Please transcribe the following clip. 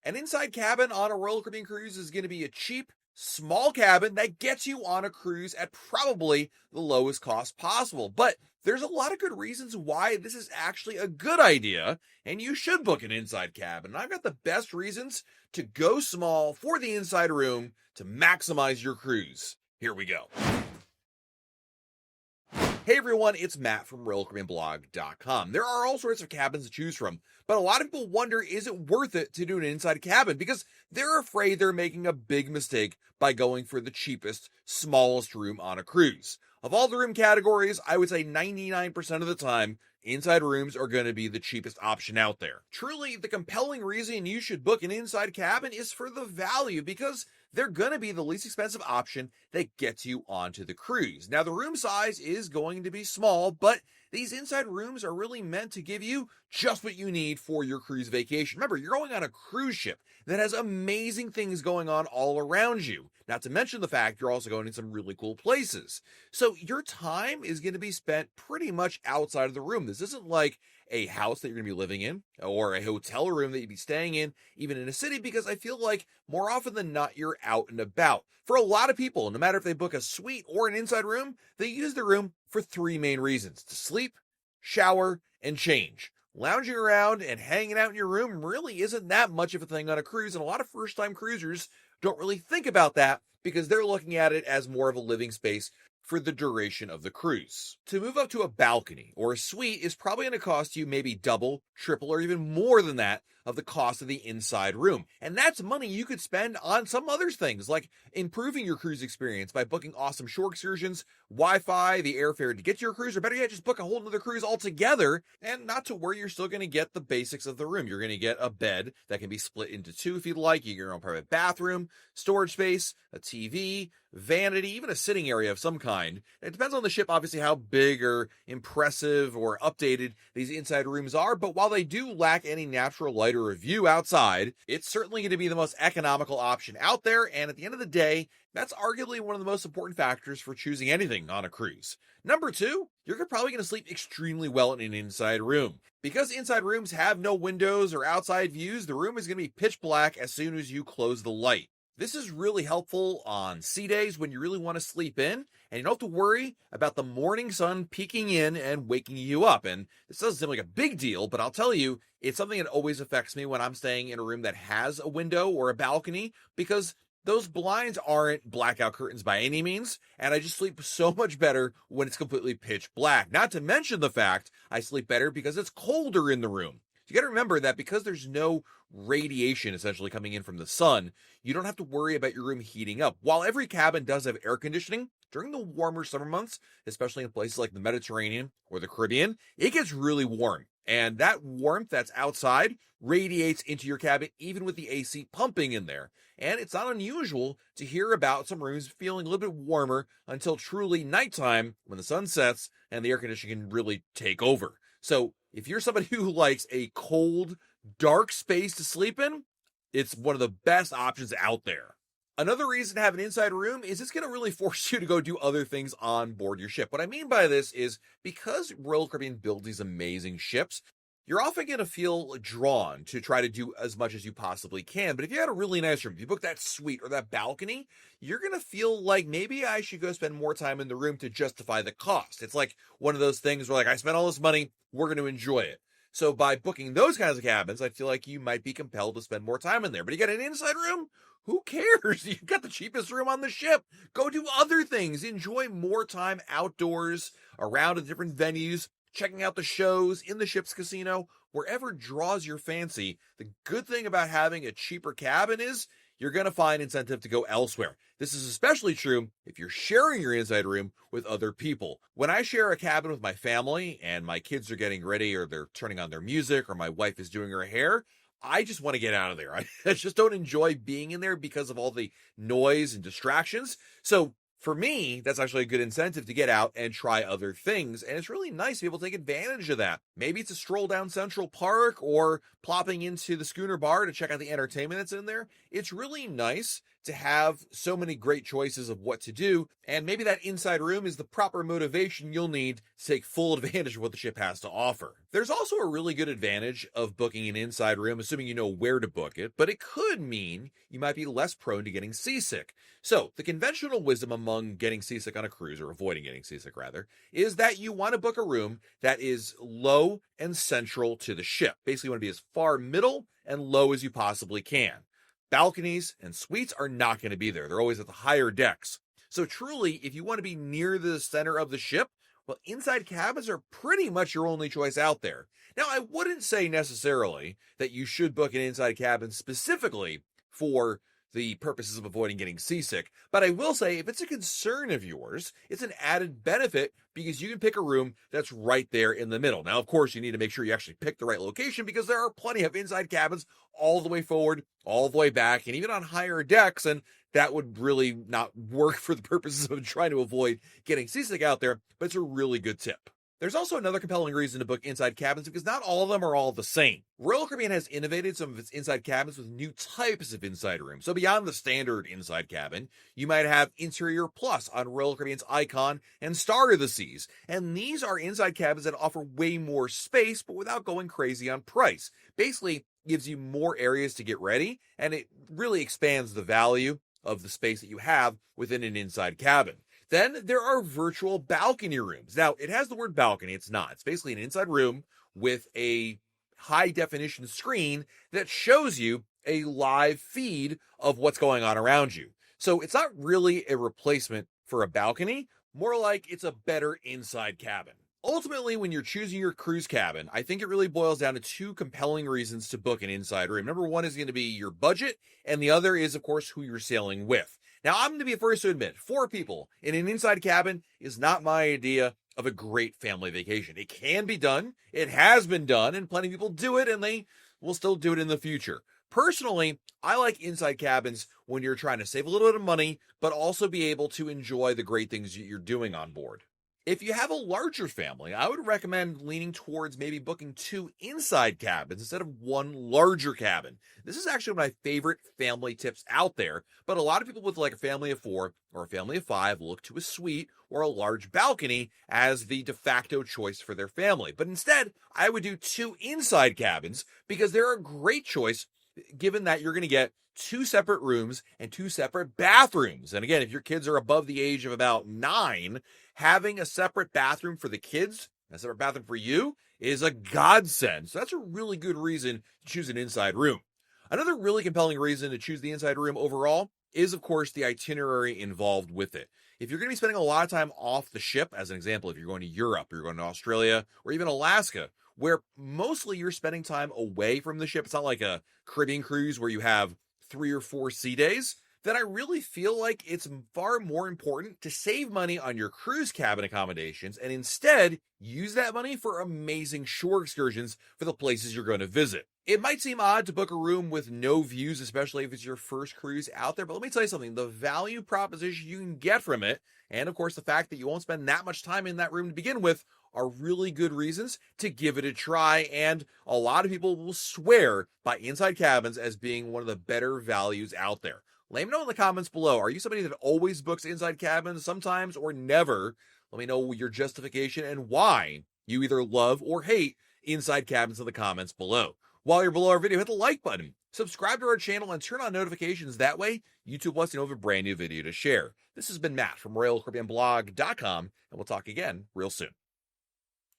An inside cabin on a Royal Caribbean cruise is going to be a cheap, small cabin that gets you on a cruise at probably the lowest cost possible. But there's a lot of good reasons why this is actually a good idea, and you should book an inside cabin. And I've got the best reasons to go small for the inside room to maximize your cruise. Here we go. Hey everyone, it's Matt from RoyalCaribbeanBlog.com. There are all sorts of cabins to choose from, but a lot of people wonder, is it worth it to do an inside cabin? Because they're afraid they're making a big mistake by going for the cheapest, smallest room on a cruise. Of all the room categories, I would say 99% of the time, inside rooms are going to be the cheapest option out there. Truly, the compelling reason you should book an inside cabin is for the value, because they're going to be the least expensive option that gets you onto the cruise. Now, the room size is going to be small, but these inside rooms are really meant to give you just what you need for your cruise vacation. Remember, you're going on a cruise ship that has amazing things going on all around you. Not to mention the fact you're also going to some really cool places. So your time is going to be spent pretty much outside of the room. This isn't like a house that you're going to be living in or a hotel room that you'd be staying in, even in a city, because I feel like more often than not, you're out and about. For a lot of people, no matter if they book a suite or an inside room, they use the room for three main reasons: to sleep, shower, and change. Lounging around and hanging out in your room really isn't that much of a thing on a cruise, and a lot of first-time cruisers don't really think about that because they're looking at it as more of a living space for the duration of the cruise. To move up to a balcony or a suite is probably going to cost you maybe double, triple, or even more than that of the cost of the inside room. And that's money you could spend on some other things, like improving your cruise experience by booking awesome shore excursions, Wi-Fi, the airfare to get to your cruise, or better yet, just book a whole nother cruise altogether. And not to worry, you're still going to get the basics of the room. You're going to get a bed that can be split into two if you'd like. You get your own private bathroom, storage space, a TV, vanity, even a sitting area of some kind. It depends on the ship, obviously, how big or impressive or updated these inside rooms are, but while they do lack any natural light or view outside, it's certainly going to be the most economical option out there, and at the end of the day, that's arguably one of the most important factors for choosing anything on a cruise. Number two, you're probably going to sleep extremely well in an inside room. Because inside rooms have no windows or outside views, the room is going to be pitch black as soon as you close the light. This is really helpful on sea days when you really want to sleep in, and you don't have to worry about the morning sun peeking in and waking you up. And this doesn't seem like a big deal, but I'll tell you, it's something that always affects me when I'm staying in a room that has a window or a balcony, because those blinds aren't blackout curtains by any means, and I just sleep so much better when it's completely pitch black. Not to mention the fact I sleep better because it's colder in the room. You got to remember that because there's no radiation essentially coming in from the sun, you don't have to worry about your room heating up. While every cabin does have air conditioning, during the warmer summer months, especially in places like the Mediterranean or the Caribbean, it gets really warm. And that warmth that's outside radiates into your cabin, even with the AC pumping in there. And it's not unusual to hear about some rooms feeling a little bit warmer until truly nighttime when the sun sets and the air conditioning can really take over. So if you're somebody who likes a cold, dark space to sleep in, it's one of the best options out there. Another reason to have an inside room is it's going to really force you to go do other things on board your ship. What I mean by this is because Royal Caribbean builds these amazing ships, you're often going to feel drawn to try to do as much as you possibly can. But if you had a really nice room, if you book that suite or that balcony, you're going to feel like maybe I should go spend more time in the room to justify the cost. It's like one of those things where, like, I spent all this money, we're going to enjoy it. So by booking those kinds of cabins, I feel like you might be compelled to spend more time in there. But you got an inside room? Who cares? You've got the cheapest room on the ship. Go do other things. Enjoy more time outdoors, around at different venues, checking out the shows, in the ship's casino, wherever draws your fancy. The good thing about having a cheaper cabin is you're going to find incentive to go elsewhere. This is especially true if you're sharing your inside room with other people. When I share a cabin with my family and my kids are getting ready or they're turning on their music or my wife is doing her hair, I just want to get out of there. I just don't enjoy being in there because of all the noise and distractions. So for me, that's actually a good incentive to get out and try other things. And it's really nice to be able to take advantage of that. Maybe it's a stroll down Central Park or plopping into the Schooner Bar to check out the entertainment that's in there. It's really nice to have so many great choices of what to do, and maybe that inside room is the proper motivation you'll need to take full advantage of what the ship has to offer. There's also a really good advantage of booking an inside room, assuming you know where to book it, but it could mean you might be less prone to getting seasick. So, the conventional wisdom among getting seasick on a cruise, or avoiding getting seasick rather, is that you want to book a room that is low and central to the ship. Basically, you want to be as far middle and low as you possibly can. Balconies and suites are not going to be there. They're always at the higher decks. So truly, if you want to be near the center of the ship, well, inside cabins are pretty much your only choice out there. Now, I wouldn't say necessarily that you should book an inside cabin specifically for the purposes of avoiding getting seasick, but I will say if it's a concern of yours, it's an added benefit because you can pick a room that's right there in the middle. Now, of course, you need to make sure you actually pick the right location because there are plenty of inside cabins all the way forward, all the way back, and even on higher decks, and that would really not work for the purposes of trying to avoid getting seasick out there, but it's a really good tip. There's also another compelling reason to book inside cabins because not all of them are all the same. Royal Caribbean has innovated some of its inside cabins with new types of inside rooms. So beyond the standard inside cabin, you might have Interior Plus on Royal Caribbean's Icon and Star of the Seas. And these are inside cabins that offer way more space, but without going crazy on price. Basically, gives you more areas to get ready, and it really expands the value of the space that you have within an inside cabin. Then there are virtual balcony rooms. Now, it has the word balcony. It's not. It's basically an inside room with a high definition screen that shows you a live feed of what's going on around you. So it's not really a replacement for a balcony, more like it's a better inside cabin. Ultimately, when you're choosing your cruise cabin, I think it really boils down to two compelling reasons to book an inside room. Number one is going to be your budget, and the other is, of course, who you're sailing with. Now, I'm going to be the first to admit, 4 people in an inside cabin is not my idea of a great family vacation. It can be done, it has been done, and plenty of people do it, and they will still do it in the future. Personally, I like inside cabins when you're trying to save a little bit of money, but also be able to enjoy the great things you're doing on board. If you have a larger family, I would recommend leaning towards maybe booking 2 inside cabins instead of 1 larger cabin. This is actually one of my favorite family tips out there, but a lot of people with like a family of 4 or a family of 5 look to a suite or a large balcony as the de facto choice for their family. But instead, I would do 2 inside cabins because they're a great choice given that you're going to get 2 separate rooms and 2 separate bathrooms. And again, if your kids are above the age of about 9, having a separate bathroom for the kids, a separate bathroom for you, is a godsend. So that's a really good reason to choose an inside room. Another really compelling reason to choose the inside room overall is, of course, the itinerary involved with it. If you're going to be spending a lot of time off the ship, as an example, if you're going to Europe, or you're going to Australia, or even Alaska, where mostly you're spending time away from the ship, it's not like a Caribbean cruise where you have 3 or 4 sea days, then I really feel like it's far more important to save money on your cruise cabin accommodations and instead use that money for amazing shore excursions for the places you're going to visit. It might seem odd to book a room with no views, especially if it's your first cruise out there, but let me tell you something, the value proposition you can get from it, and of course the fact that you won't spend that much time in that room to begin with, are really good reasons to give it a try, and a lot of people will swear by inside cabins as being one of the better values out there. Let me know in the comments below. Are you somebody that always books inside cabins sometimes or never? Let me know your justification and why you either love or hate inside cabins in the comments below. While you're below our video, hit the like button, subscribe to our channel, and turn on notifications. That way, YouTube lets you know of a brand new video to share. This has been Matt from RoyalCaribbeanBlog.com, and we'll talk again real soon.